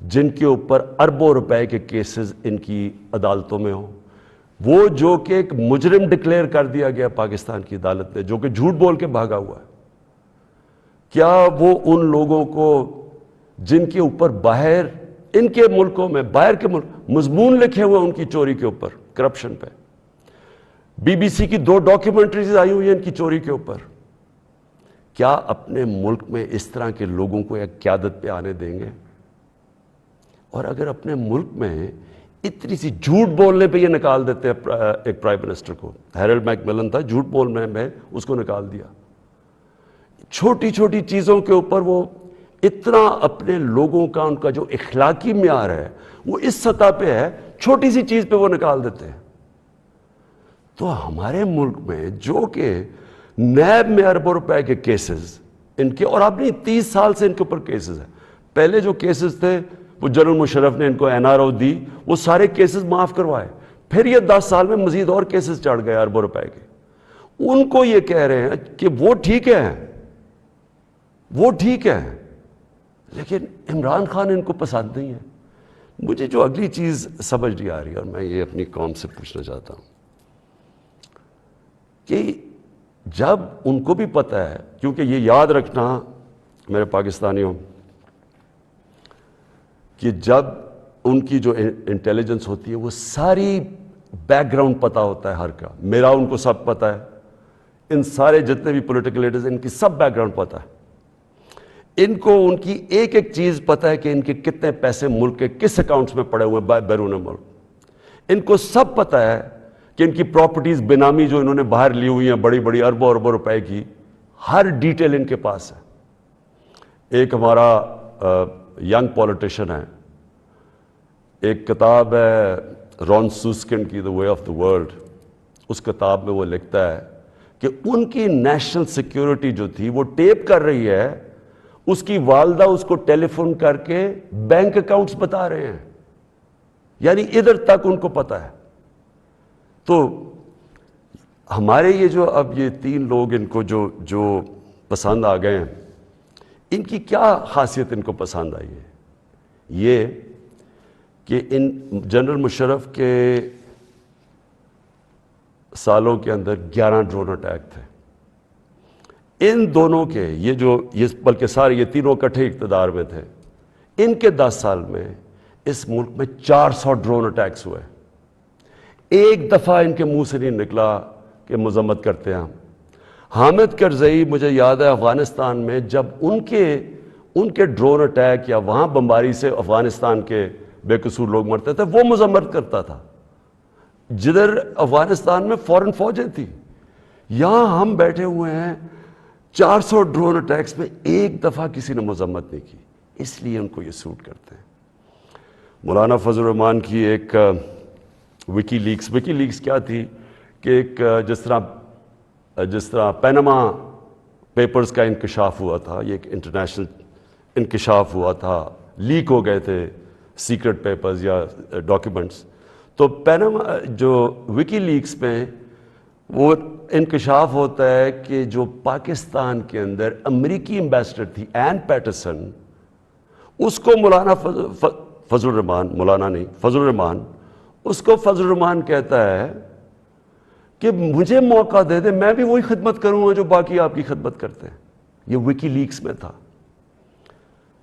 جن کے اوپر اربوں روپے کے کیسز ان کی عدالتوں میں ہوں, وہ جو کہ ایک مجرم ڈکلیئر کر دیا گیا پاکستان کی عدالت نے, جو کہ جھوٹ بول کے بھاگا ہوا ہے. کیا وہ ان لوگوں کو جن کے اوپر باہر ان کے ملکوں میں, باہر کے ملک مضمون لکھے ہوئے ان کی چوری کے اوپر, کرپشن پہ, BBC کی 2 ڈاکیومنٹریز آئی ہوئی ہیں ان کی چوری کے اوپر, کیا اپنے ملک میں اس طرح کے لوگوں کو ایک قیادت پہ آنے دیں گے؟ اور اگر اپنے ملک میں اتنی سی جھوٹ بولنے پہ یہ نکال دیتے ہیں ایک پرائم منسٹر کو, ہیرلڈ میک ملن تھا, جھوٹ بولنے میں اس کو نکال دیا. چھوٹی چھوٹی چیزوں کے اوپر وہ اتنا اپنے لوگوں کا, ان کا جو اخلاقی معیار ہے وہ اس سطح پہ ہے, چھوٹی سی چیز پہ وہ نکال دیتے ہیں. تو ہمارے ملک میں جو کہ نیب میں اربوں روپے کے کیسز ان کے, اور اب نہیں 30 سال سے ان کے اوپر کیسز ہیں. پہلے جو کیسز تھے وہ جنرل مشرف نے ان کو NRO دی, وہ سارے کیسز معاف کروائے. پھر یہ 10 سال میں مزید اور کیسز چڑھ گئے اربوں روپے کے. ان کو یہ کہہ رہے ہیں کہ وہ ٹھیک ہے, وہ ٹھیک ہے, لیکن عمران خان ان کو پسند نہیں ہے. مجھے جو اگلی چیز سمجھ نہیں آ رہی, اور میں یہ اپنی قوم سے پوچھنا چاہتا ہوں کہ جب ان کو بھی پتہ ہے, کیونکہ یہ یاد رکھنا میرے پاکستانیوں کہ جب ان کی جو انٹیلیجنس ہوتی ہے وہ ساری بیک گراؤنڈ پتہ ہوتا ہے ہر کا. میرا ان کو سب پتہ ہے, ان سارے جتنے بھی پولیٹیکل لیڈرز ان کی سب بیک گراؤنڈ پتہ ہے. ان کو ان کی ایک ایک چیز پتہ ہے کہ ان کے کتنے پیسے ملک کے کس اکاؤنٹس میں پڑے ہوئے ہیں بیرون ملک. ان کو سب پتہ ہے کہ ان کی پراپرٹیز بینامی جو انہوں نے باہر لی ہوئی ہیں بڑی بڑی اربوں اربوں روپے کی, ہر ڈیٹیل ان کے پاس ہے. ایک ہمارا ینگ پولیٹیشین ہے, ایک کتاب ہے رون سوسکن کی دا وے آف دا ورلڈ. اس کتاب میں وہ لکھتا ہے کہ ان کی نیشنل سیکیورٹی جو تھی وہ ٹیپ کر رہی ہے, اس کی والدہ اس کو ٹیلی فون کر کے بینک اکاؤنٹس بتا رہے ہیں, یعنی ادھر تک ان کو پتہ ہے. تو ہمارے یہ جو اب یہ 3 لوگ ان کو جو پسند آ گئے ہیں, ان کی کیا خاصیت ان کو پسند آئی ہے؟ یہ کہ ان جنرل مشرف کے سالوں کے اندر 11 ڈرون اٹیک تھے. ان دونوں کے یہ بلکہ سارے یہ تینوں اکٹھے اقتدار میں تھے. ان کے 10 سال میں اس ملک میں 400 ڈرون اٹیکس ہوئے. ایک دفعہ ان کے منہ سے نہیں نکلا کہ مذمت کرتے ہیں ہم. حامد کرزئی مجھے یاد ہے افغانستان میں جب ان کے ڈرون اٹیک یا وہاں بمباری سے افغانستان کے بے قصور لوگ مرتے تھے, وہ مذمت کرتا تھا. جدھر افغانستان میں فورن فوجیں تھیں, یہاں ہم بیٹھے ہوئے ہیں 400 ڈرون اٹیکس میں ایک دفعہ کسی نے مذمت نہیں کی. اس لیے ان کو یہ سوٹ کرتے ہیں. مولانا فضل الرحمان کی ایک وکی لیکس کیا تھی کہ ایک جس طرح پینما پیپرز کا انکشاف ہوا تھا, یہ ایک انٹرنیشنل انکشاف ہوا تھا, لیک ہو گئے تھے سیکرٹ پیپرز یا ڈاکیومنٹس. تو پینما جو وکی لیکس میں وہ انکشاف ہوتا ہے کہ جو پاکستان کے اندر امریکی ایمبیسڈر تھی این پیٹرسن, اس کو مولانا فضل الرحمان، مولانا نہیں، فضل الرحمان، اس کو فضل الرحمان کہتا ہے کہ مجھے موقع دے دے، میں بھی وہی خدمت کروں گا جو باقی آپ کی خدمت کرتے ہیں. یہ وکی لیکس میں تھا.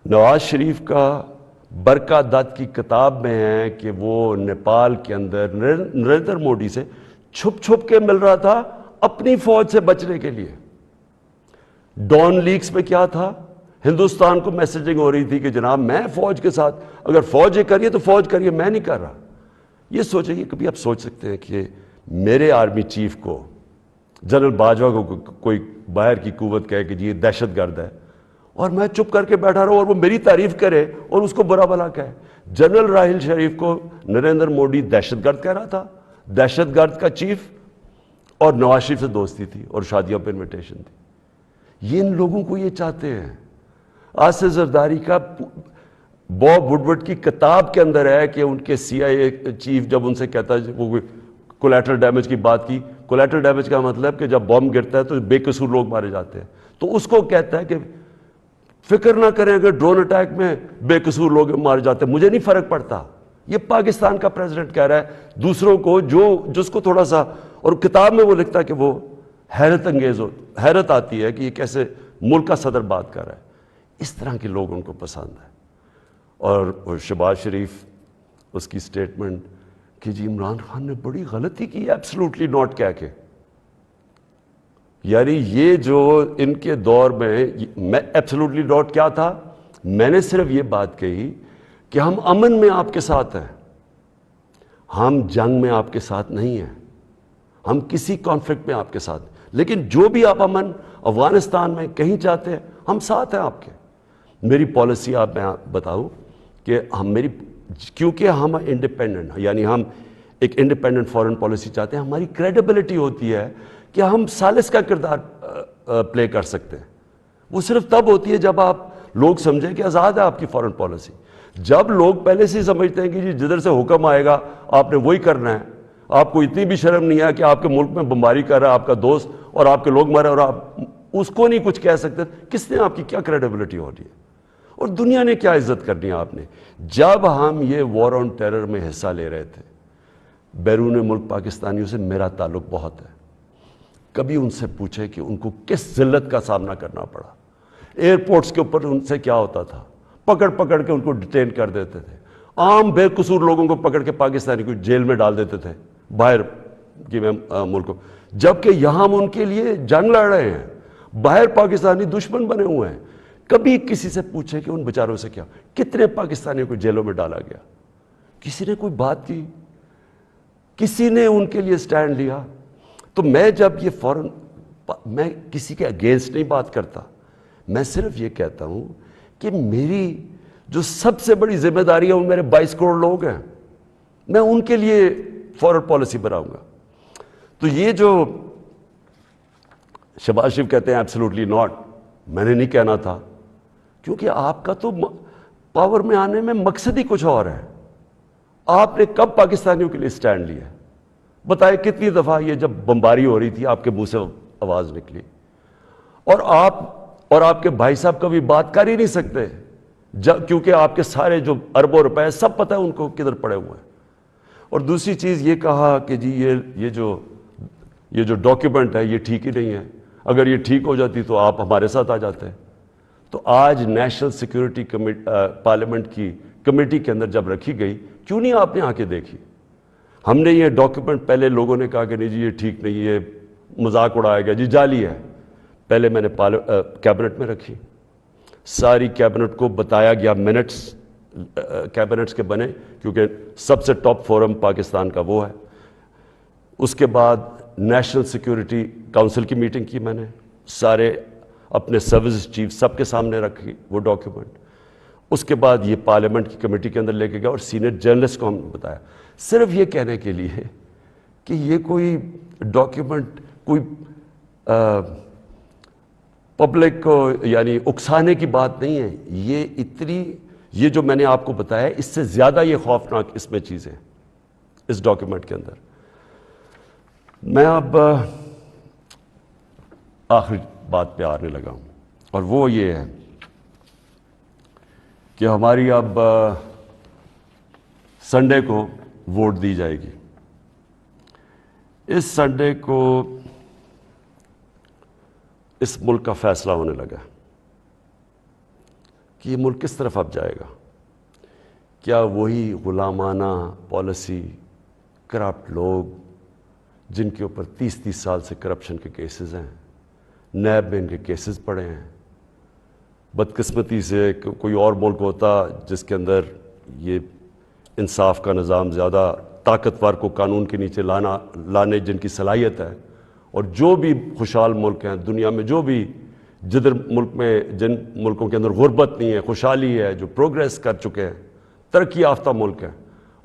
نواز شریف کا برکا دت کی کتاب میں ہے کہ وہ نیپال کے اندر نریندر مودی سے چھپ چھپ کے مل رہا تھا اپنی فوج سے بچنے کے لیے. ڈان لیکس میں کیا تھا؟ ہندوستان کو میسیجنگ ہو رہی تھی کہ جناب میں فوج کے ساتھ، اگر فوج یہ کریے تو فوج کریے، میں نہیں کر رہا. یہ سوچیں، کبھی آپ سوچ سکتے ہیں کہ میرے آرمی چیف کو، جنرل باجوہ کو کوئی باہر کی قوت کہے کہ جی یہ دہشت گرد ہے، اور میں چپ کر کے بیٹھا رہا ہوں اور وہ میری تعریف کرے اور اس کو برا بھلا کہے. جنرل راحیل شریف کو نریندر مودی دہشت گرد کہہ رہا تھا، دہشت گرد کا چیف، اور نواز شریف سے دوستی تھی اور شادیوں پہ انویٹیشن تھی. یہ ان لوگوں کو یہ چاہتے ہیں. آصف زرداری کا باب وڈورڈ کی کتاب کے اندر ہے کہ ان کے سی آئی اے چیف جب ان سے کہتا ہے، وہ کولیٹرل ڈیمیج کی بات کی، کولیٹرل ڈیمیج کا مطلب کہ جب بم گرتا ہے تو بے قصور لوگ مارے جاتے ہیں، تو اس کو کہتا ہے کہ فکر نہ کریں اگر ڈرون اٹیک میں بے قصور لوگ مارے جاتے ہیں مجھے نہیں فرق پڑتا. یہ پاکستان کا پریزیڈنٹ کہہ رہا ہے دوسروں کو، جس کو تھوڑا سا، اور کتاب میں وہ لکھتا ہے کہ وہ حیرت انگیز حیرت آتی ہے کہ یہ کیسے ملک کا صدر بات کر رہا ہے. اس طرح کے لوگ ان کو پسند ہے. اور شہباز شریف، اس کی سٹیٹمنٹ کہ جی عمران خان نے بڑی غلطی کی ایبسلوٹلی ناٹ کہہ کے، یعنی یہ جو ان کے دور میں ایبسلوٹلی ناٹ کیا تھا، میں نے صرف یہ بات کہی کہ ہم امن میں آپ کے ساتھ ہیں، ہم جنگ میں آپ کے ساتھ نہیں ہیں، ہم کسی کانفلکٹ میں آپ کے ساتھ، لیکن جو بھی آپ امن افغانستان میں کہیں چاہتے ہیں ہم ساتھ ہیں آپ کے. میری پالیسی آپ میں بتاؤں کہ کیونکہ ہم انڈیپینڈنٹ ہیں، یعنی ہم ایک انڈیپینڈنٹ فارن پالیسی چاہتے ہیں، ہماری کریڈیبلٹی ہوتی ہے کہ ہم ثالث کا کردار پلے کر سکتے ہیں. وہ صرف تب ہوتی ہے جب آپ لوگ سمجھیں کہ آزاد ہے آپ کی فارن پالیسی. جب لوگ پہلے سے سمجھتے ہیں کہ جی جدھر سے حکم آئے گا آپ نے وہی کرنا ہے، آپ کو اتنی بھی شرم نہیں ہے کہ آپ کے ملک میں بمباری کر رہا ہے آپ کا دوست اور آپ کے لوگ مرے اور آپ اس کو نہیں کچھ کہہ سکتے، کس نے آپ کی کیا کریڈیبلٹی ہو رہی ہے اور دنیا نے کیا عزت کرنی ہے آپ نے. جب ہم یہ وار آن ٹیرر میں حصہ لے رہے تھے، بیرون ملک پاکستانیوں سے میرا تعلق بہت ہے. کبھی ان سے پوچھے کہ ان کو کس ذلت کا سامنا کرنا پڑا. ایئرپورٹس کے اوپر ان سے کیا ہوتا تھا، پکڑ پکڑ کے ان کو ڈیٹین کر دیتے تھے، عام بے قصور لوگوں کو پکڑ کے پاکستانی کو جیل میں ڈال دیتے تھے باہر کی ملکوں، جبکہ یہاں ہم ان کے لیے جنگ لڑ رہے ہیں، باہر پاکستانی دشمن بنے ہوئے ہیں. کبھی کسی سے پوچھے کہ ان بیچاروں سے کیا، کتنے پاکستانیوں کو جیلوں میں ڈالا گیا، کسی نے کوئی بات کی، کسی نے ان کے لیے سٹینڈ لیا. تو میں جب یہ فوراً، میں کسی کے اگینسٹ نہیں بات کرتا، میں صرف یہ کہتا ہوں کہ میری جو سب سے بڑی ذمہ داری ہے وہ میرے 22 کروڑ لوگ ہیں، میں ان کے لیے فارن پالیسی بناؤں گا. تو یہ جو شہباز شریف کہتے ہیں ایبسلوٹلی ناٹ، میں نے نہیں کہنا تھا، کیونکہ آپ کا تو پاور میں آنے میں مقصد ہی کچھ اور ہے. آپ نے کب پاکستانیوں کے لیے سٹینڈ لیا؟ بتائے کتنی دفعہ یہ جب بمباری ہو رہی تھی آپ کے منہ سے آواز نکلی، اور آپ کے بھائی صاحب کبھی بات کر ہی نہیں سکتے کیونکہ آپ کے سارے جو اربوں روپے سب پتہ ہے ان کو کدھر پڑے ہوئے ہیں. اور دوسری چیز یہ کہا کہ جی یہ جو ڈاکیومنٹ ہے یہ ٹھیک ہی نہیں ہے، اگر یہ ٹھیک ہو جاتی تو آپ ہمارے ساتھ آ جاتے. تو آج نیشنل سیکیورٹی پارلیمنٹ کی کمیٹی کے اندر جب رکھی گئی، کیوں نہیں آپ نے آ کے دیکھی؟ ہم نے یہ ڈاکیومنٹ، پہلے لوگوں نے کہا کہ نہیں جی یہ ٹھیک نہیں، یہ مذاق اڑایا گیا، جی جعلی ہے. پہلے میں نے کیبنٹ میں رکھی، ساری کیبنٹ کو بتایا گیا، منٹس کیبنٹس کے بنے کیونکہ سب سے ٹاپ فورم پاکستان کا وہ ہے. اس کے بعد نیشنل سیکیورٹی کونسل کی میٹنگ کی، میں نے سارے اپنے سروس چیف سب کے سامنے رکھی وہ ڈاکیومنٹ. اس کے بعد یہ پارلیمنٹ کی کمیٹی کے اندر لے کے گیا اور سینئر جرنلسٹ کو ہم نے بتایا، صرف یہ کہنے کے لیے کہ یہ کوئی ڈاکیومنٹ کوئی پبلک کو یعنی اکسانے کی بات نہیں ہے. یہ جو میں نے آپ کو بتایا اس سے زیادہ یہ خوفناک اس میں چیزیں اس ڈاکیومنٹ کے اندر. میں اب آخری بات پہ آنے لگا ہوں، اور وہ یہ ہے کہ ہماری اب سنڈے کو ووٹ دی جائے گی. اس سنڈے کو اس ملک کا فیصلہ ہونے لگا کہ یہ ملک کس طرف اب جائے گا. کیا وہی غلامانہ پالیسی، کرپٹ لوگ جن کے اوپر 30 سال سے کرپشن کے کیسز ہیں، نیب میں ان کے کیسز پڑے ہیں. بدقسمتی سے کوئی اور ملک ہوتا جس کے اندر یہ انصاف کا نظام زیادہ طاقتور کو قانون کے نیچے لانے جن کی صلاحیت ہے، اور جو بھی خوشحال ملک ہیں دنیا میں، جو بھی جن ملکوں کے اندر غربت نہیں ہے، خوشحالی ہے، جو پروگریس کر چکے ہیں، ترقی یافتہ ملک ہیں،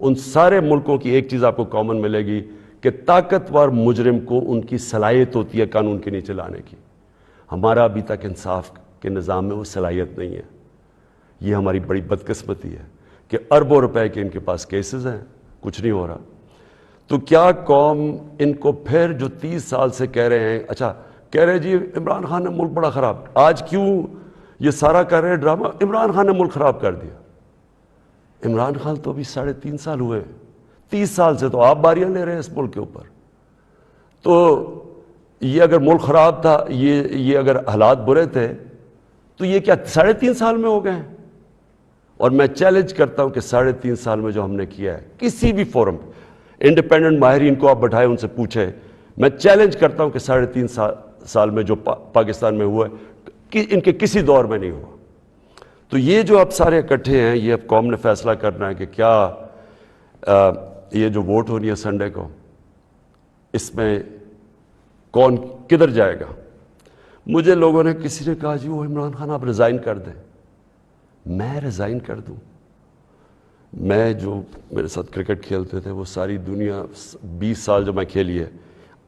ان سارے ملکوں کی ایک چیز آپ کو کامن ملے گی کہ طاقتور مجرم کو ان کی صلاحیت ہوتی ہے قانون کے نیچے لانے کی. ہمارا ابھی تک انصاف کے نظام میں وہ صلاحیت نہیں ہے. یہ ہماری بڑی بدقسمتی ہے کہ اربوں روپے کے ان کے پاس کیسز ہیں، کچھ نہیں ہو رہا. تو کیا قوم ان کو پھر جو 30 سال سے کہہ رہے ہیں، اچھا کہہ رہے جی عمران خان نے ملک بڑا خراب، آج کیوں یہ سارا کر رہے ڈرامہ عمران خان نے ملک خراب کر دیا؟ عمران خان تو ابھی 3.5 سال ہوئے، 30 سال سے تو آپ باریاں لے رہے ہیں اس ملک کے اوپر. تو یہ اگر ملک خراب تھا، یہ اگر حالات برے تھے تو یہ کیا 3.5 سال میں ہو گئے ہیں؟ اور میں چیلنج کرتا ہوں کہ 3.5 سال میں جو ہم نے کیا ہے کسی بھی فورم، انڈیپینڈنٹ ماہرین کو آپ بٹھائے ان سے پوچھیں، میں چیلنج کرتا ہوں کہ 3.5 سال میں جو پاکستان میں ہوا ہے ان کے کسی دور میں نہیں ہوا. تو یہ جو اب سارے اکٹھے ہیں، یہ اب قوم نے فیصلہ کرنا ہے کہ کیا یہ جو ووٹ ہونی ہے سنڈے کو، اس میں کون کدھر جائے گا. مجھے لوگوں نے کسی نے کہا جی وہ عمران خان آپ ریزائن کر دیں. میں ریزائن کر دوں؟ میں جو میرے ساتھ کرکٹ کھیلتے تھے وہ ساری دنیا 20 سال جو میں کھیلی ہے،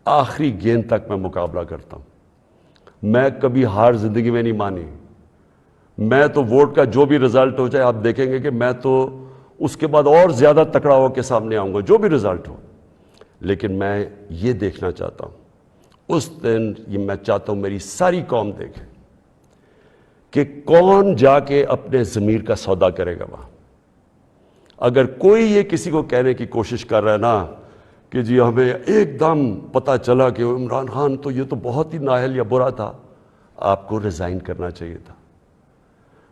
آخری گیند تک میں مقابلہ کرتا ہوں. میں کبھی ہار زندگی میں نہیں مانی. میں تو ووٹ کا جو بھی رزلٹ ہو جائے آپ دیکھیں گے کہ میں تو اس کے بعد اور زیادہ تکڑا ہو کے سامنے آؤں گا جو بھی رزلٹ ہو. لیکن میں یہ دیکھنا چاہتا ہوں اس دن، یہ میں چاہتا ہوں میری ساری قوم دیکھے کہ کون جا کے اپنے ضمیر کا سودا کرے گا وہاں. اگر کوئی یہ کسی کو کہنے کی کوشش کر رہا ہے نا کہ جی ہمیں ایک دم پتہ چلا کہ عمران خان تو یہ تو بہت ہی نااہل یا برا تھا، آپ کو ریزائن کرنا چاہیے تھا.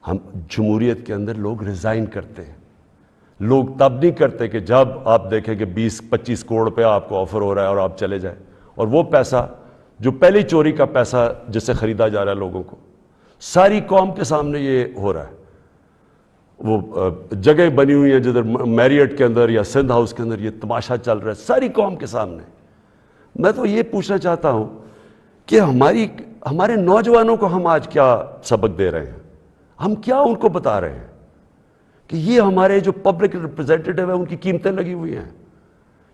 ہم جمہوریت کے اندر لوگ ریزائن کرتے ہیں. لوگ تب نہیں کرتے کہ جب آپ دیکھیں کہ 20-25 کروڑ روپے آپ کو آفر ہو رہا ہے اور آپ چلے جائیں، اور وہ پیسہ جو پہلی چوری کا پیسہ جس سے خریدا جا رہا ہے لوگوں کو، ساری قوم کے سامنے یہ ہو رہا ہے. وہ جگہ بنی ہوئی ہیں جدھر میریٹ کے اندر یا سندھ ہاؤس کے اندر یہ تماشا چل رہا ہے ساری قوم کے سامنے. میں تو یہ پوچھنا چاہتا ہوں کہ ہمارے نوجوانوں کو ہم آج کیا سبق دے رہے ہیں؟ ہم کیا ان کو بتا رہے ہیں کہ یہ ہمارے جو پبلک ریپرزینٹیٹیو ہیں ان کی قیمتیں لگی ہوئی ہیں؟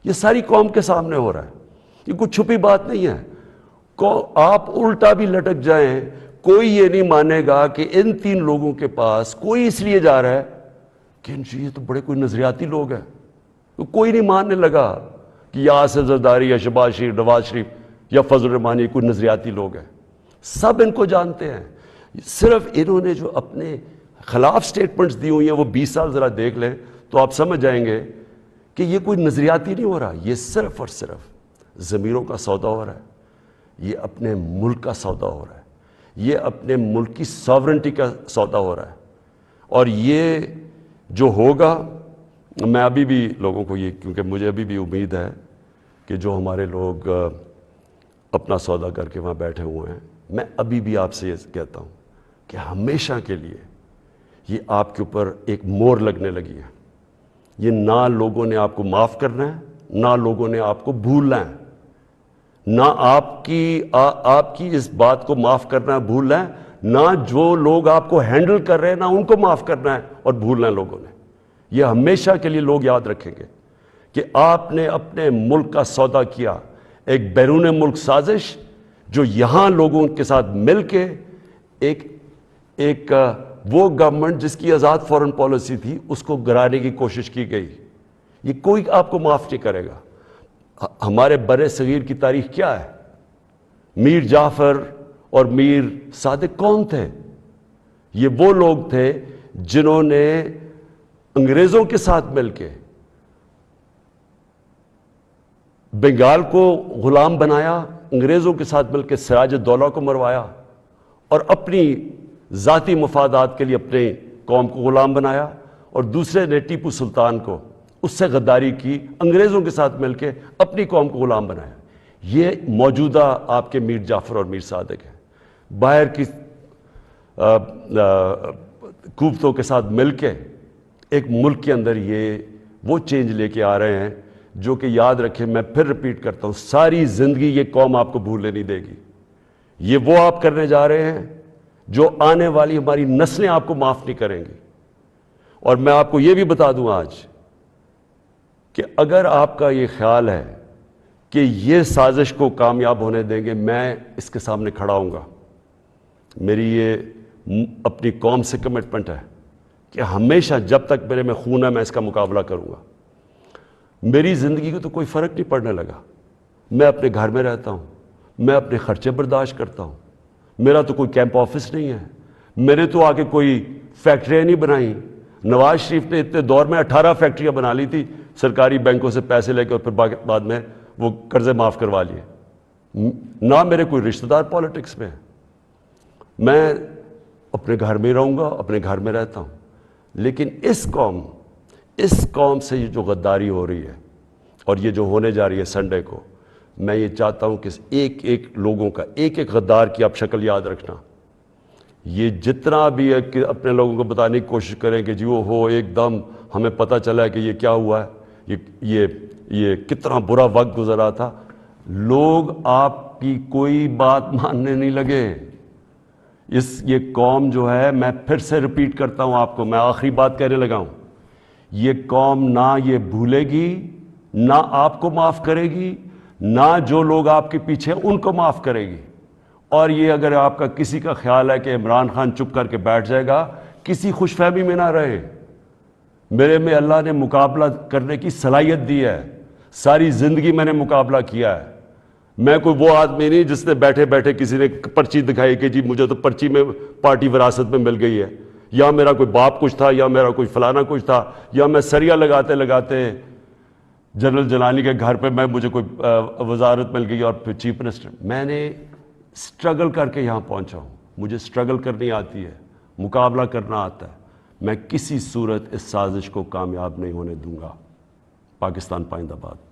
یہ ساری قوم کے سامنے ہو رہا ہے. یہ کوئی چھپی بات نہیں ہے. آپ الٹا بھی لٹک جائیں، کوئی یہ نہیں مانے گا کہ ان 3 لوگوں کے پاس کوئی اس لیے جا رہا ہے کہ یہ تو بڑے کوئی نظریاتی لوگ ہیں. کوئی نہیں ماننے لگا کہ یا آصف زرداری یا شہباز شریف، نواز شریف یا فضل الرحمان یہ کوئی نظریاتی لوگ ہیں. سب ان کو جانتے ہیں. صرف انہوں نے جو اپنے خلاف سٹیٹمنٹس دی ہوئی ہیں وہ 20 سال ذرا دیکھ لیں تو آپ سمجھ جائیں گے کہ یہ کوئی نظریاتی نہیں ہو رہا. یہ صرف اور صرف ضمیروں کا سودا ہو رہا ہے. یہ اپنے ملک کا سودا ہو رہا ہے. یہ اپنے ملک کی ساورنٹی کا سودا ہو رہا ہے. اور یہ جو ہوگا، میں ابھی بھی لوگوں کو یہ، کیونکہ مجھے ابھی بھی امید ہے کہ جو ہمارے لوگ اپنا سودا کر کے وہاں بیٹھے ہوئے ہیں، میں ابھی بھی آپ سے یہ کہتا ہوں کہ ہمیشہ کے لیے یہ آپ کے اوپر ایک مور لگنے لگی ہے. یہ نہ لوگوں نے آپ کو معاف کرنا ہے، نہ لوگوں نے آپ کو بھولنا ہے. نہ آپ کی اس بات کو معاف کرنا ہے، بھولنا ہے، نہ جو لوگ آپ کو ہینڈل کر رہے ہیں نہ ان کو معاف کرنا ہے اور بھولنا ہے لوگوں نے. یہ ہمیشہ کے لیے لوگ یاد رکھیں گے کہ آپ نے اپنے ملک کا سودا کیا. ایک بیرون ملک سازش جو یہاں لوگوں کے ساتھ مل کے ایک وہ گورنمنٹ جس کی آزاد فورن پالیسی تھی اس کو گرانے کی کوشش کی گئی. یہ کوئی آپ کو معاف نہیں کرے گا. ہمارے بر صغیر کی تاریخ کیا ہے؟ میر جعفر اور میر صادق کون تھے؟ یہ وہ لوگ تھے جنہوں نے انگریزوں کے ساتھ مل کے بنگال کو غلام بنایا، انگریزوں کے ساتھ مل کے سراج الدولہ کو مروایا، اور اپنی ذاتی مفادات کے لیے اپنے قوم کو غلام بنایا، اور دوسرے نے ٹیپو سلطان کو اس سے غداری کی، انگریزوں کے ساتھ مل کے اپنی قوم کو غلام بنایا۔ یہ موجودہ آپ کے میر جعفر اور میر صادق ہیں، باہر کی قوتوں کے ساتھ مل کے ایک ملک کے اندر یہ وہ چینج لے کے آ رہے ہیں جو کہ یاد رکھیں، میں پھر ریپیٹ کرتا ہوں، ساری زندگی یہ قوم آپ کو بھولنے نہیں دے گی۔ یہ وہ آپ کرنے جا رہے ہیں جو آنے والی ہماری نسلیں آپ کو معاف نہیں کریں گی۔ اور میں آپ کو یہ بھی بتا دوں آج کہ اگر آپ کا یہ خیال ہے کہ یہ سازش کو کامیاب ہونے دیں گے، میں اس کے سامنے کھڑا ہوں گا۔ میری یہ اپنی قوم سے کمٹمنٹ ہے کہ ہمیشہ جب تک میرے میں خون ہے میں اس کا مقابلہ کروں گا۔ میری زندگی کو تو کوئی فرق نہیں پڑنے لگا، میں اپنے گھر میں رہتا ہوں، میں اپنے خرچے برداشت کرتا ہوں، میرا تو کوئی کیمپ آفس نہیں ہے، میرے تو آگے کوئی فیکٹریاں نہیں بنائیں۔ نواز شریف نے اتنے دور میں 18 فیکٹریاں بنا لی تھی سرکاری بینکوں سے پیسے لے کے، اور پھر بعد میں وہ قرضے معاف کروا لیے۔ نہ میرے کوئی رشتہ دار پالیٹکس میں ہے، میں اپنے گھر میں رہوں گا، اپنے گھر میں رہتا ہوں۔ لیکن اس قوم سے یہ جو غداری ہو رہی ہے اور یہ جو ہونے جا رہی ہے سنڈے کو، میں یہ چاہتا ہوں کہ ایک ایک لوگوں کا، ایک ایک غدار کی آپ شکل یاد رکھنا۔ یہ جتنا بھی ہے کہ اپنے لوگوں کو بتانے کی کوشش کریں کہ جی وہ ہو ایک دم ہمیں پتہ چلا ہے کہ یہ کیا ہوا ہے، یہ کتنا برا وقت گزرا تھا، لوگ آپ کی کوئی بات ماننے نہیں لگے۔ یہ قوم جو ہے، میں پھر سے ریپیٹ کرتا ہوں آپ کو، میں آخری بات کہنے لگا ہوں، یہ قوم نہ یہ بھولے گی، نہ آپ کو معاف کرے گی، نہ جو لوگ آپ کے پیچھے ان کو معاف کرے گی۔ اور یہ اگر آپ کا کسی کا خیال ہے کہ عمران خان چپ کر کے بیٹھ جائے گا، کسی خوش فہمی میں نہ رہے۔ میرے میں اللہ نے مقابلہ کرنے کی صلاحیت دی ہے، ساری زندگی میں نے مقابلہ کیا ہے۔ میں کوئی وہ آدمی نہیں جس نے بیٹھے بیٹھے کسی نے پرچی دکھائی کہ جی مجھے تو پرچی میں پارٹی وراثت میں مل گئی ہے، یا میرا کوئی باپ کچھ تھا، یا میرا کوئی فلانا کچھ تھا، یا میں سریا لگاتے لگاتے جنرل جلانی کے گھر پہ مجھے کوئی وزارت مل گئی اور پھر چیف منسٹر۔ میں نے سٹرگل کر کے یہاں پہنچا ہوں، مجھے سٹرگل کرنی آتی ہے، مقابلہ کرنا آتا ہے۔ میں کسی صورت اس سازش کو کامیاب نہیں ہونے دوں گا۔ پاکستان پائندہ باد۔